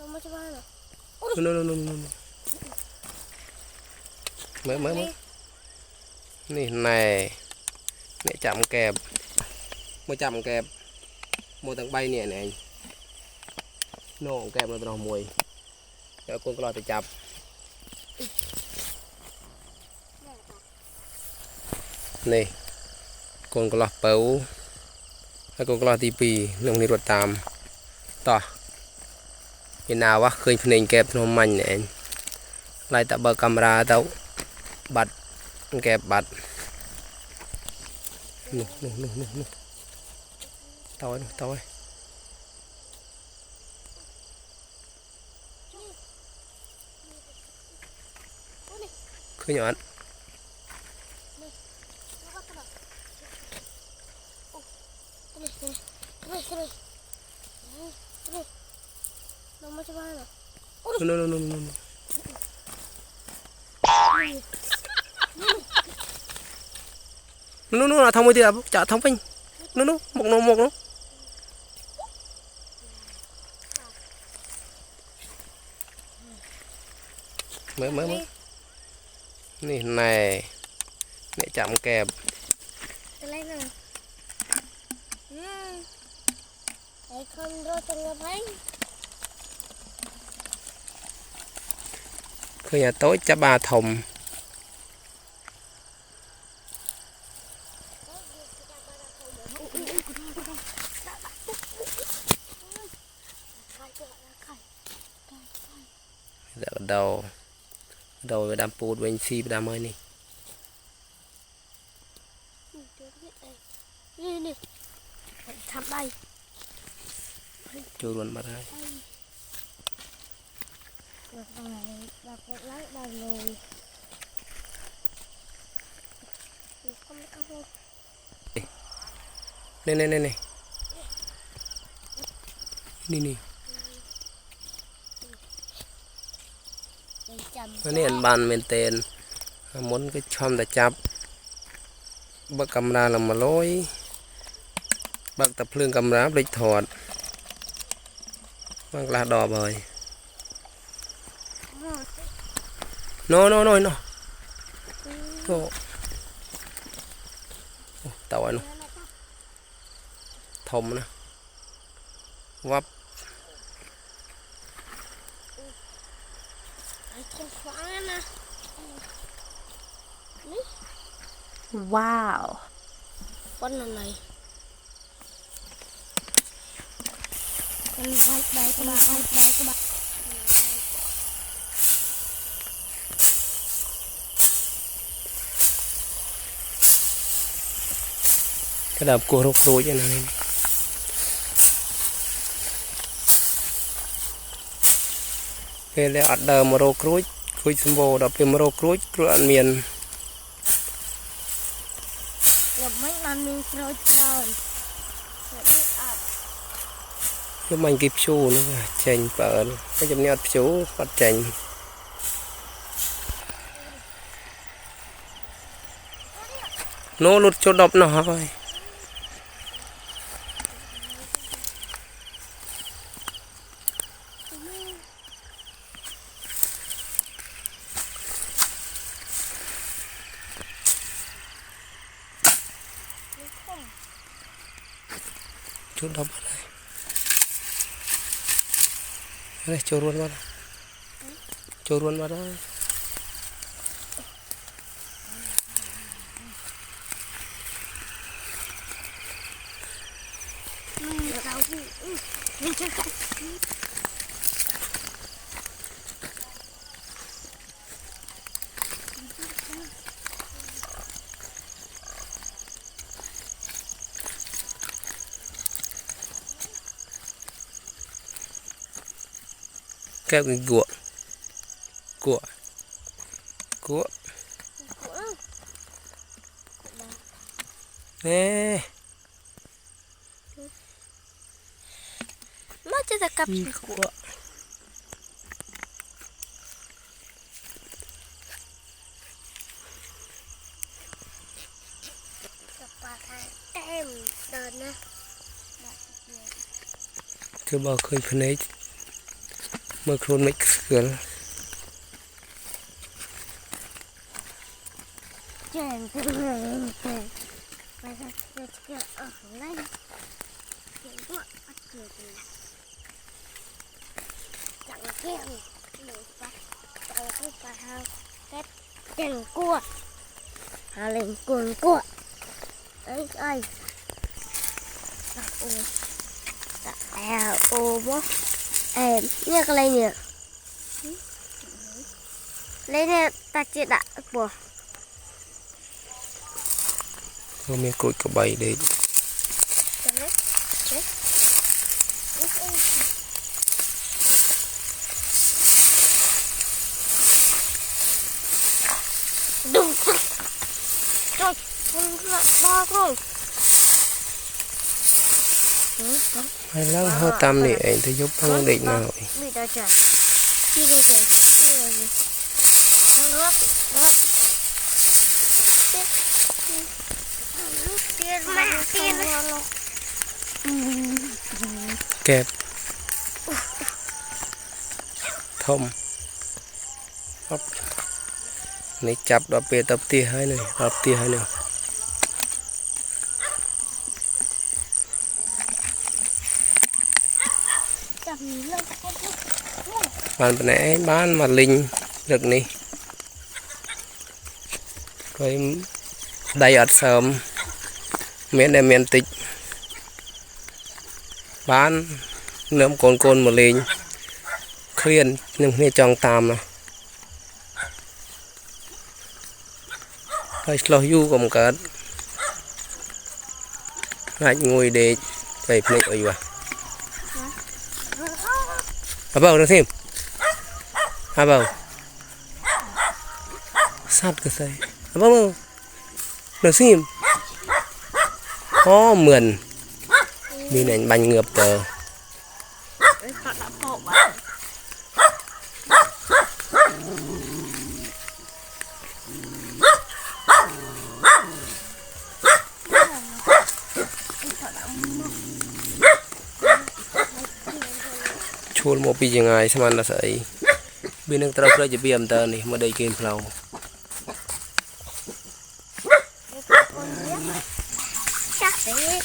นู่นเมื่อนี่นายเนี่ยจับแกบมาจับแกบมวยตั้งใบเนี่ยnàyโน่แกบมันเป็นมวยเดี๋ยวคนก็รอไปจับนี่คนก็รอเป๋าแล้วคนก็รอตีปีลงในรถตามต่อเป็นนาวะเคยเพลงแกบนมมันเนี่ยไล่ตะเบอร์กำราเต้าบัดแกบบัดนู่เต้าคือหยอดนู่นทำมือเดียวจะทำเป็นนู่นหมกน้เมื่อนี่นายเนี่ยจับแกบอะไรน่ะไอ้คนรอจังเลยคืออย่าโต๊ะจะบาถมđầu về đam put bên si đam mới nèทำได้chui luôn mà đây nèอันนี้อันบานเมนเทนมุนก็ชอมแต่จับบักกำราลำมาลอยบักตะเพลิงกำราไปถอดบักลาดอบ่อยโน่โตเต่าอันนู้ทมนะวับว้าวป้อนอะไรกันได้กระบะกระดับกลัวรกโรยอย่างนั้นเป็นแล้วอัดเดิมมาโรครุยคุยสมบูรณ์ดับเป็นมาโรครุยกลัวอันเมียนไม่มันมีโรยเกินแล้วมันกิบชูนี่ไงเจนเปิดก็จะมีอัดชูปัดเจนโน้ลุดจุดดับหน่อยจุดดับอะไรโจรวนมาได้แก้วกินกัวเนี่ยน่าจะกับกัวปลาเต็มเดินนะคือบอกเคยพเนจ mưa khuôn mấy cửa Chèn cái này chèn bây giờ cái ở đây chèn quá bắt cửa chẳng kêu được phải chẳng cứ phải hao cái chèn cua hà lên cuồng cua ấy ơi ô bố em nghe cái này nè lấy nè ta chưa đã của hôm nay cột có bầy đấy đúng rồi con ba rồi hay lắm hơi tâm này anh thấy giúp băng định nào bị đau chả chưa bao giờ nước tiền mà tiền kẹp thông hấp này chập đập bê tập tia hai này đập tia hai này bạn nãy bán mà linh được nè rồi đầy ớt sớm miễn đem miễn tịch bán nấm cồn một linh khuyên nhưng nghe trong tam nè phải lo du cùng cỡ lại ngồi để phải plek ở vậy à bao nó thêm à bao sát cái say à bao nó xem có mượn đi này bánh ngợp tờ chôn một piยังไง sama là sợi bên đang trâu chơi chỉ biếm tờ này mà đây kìm phao chắc đấy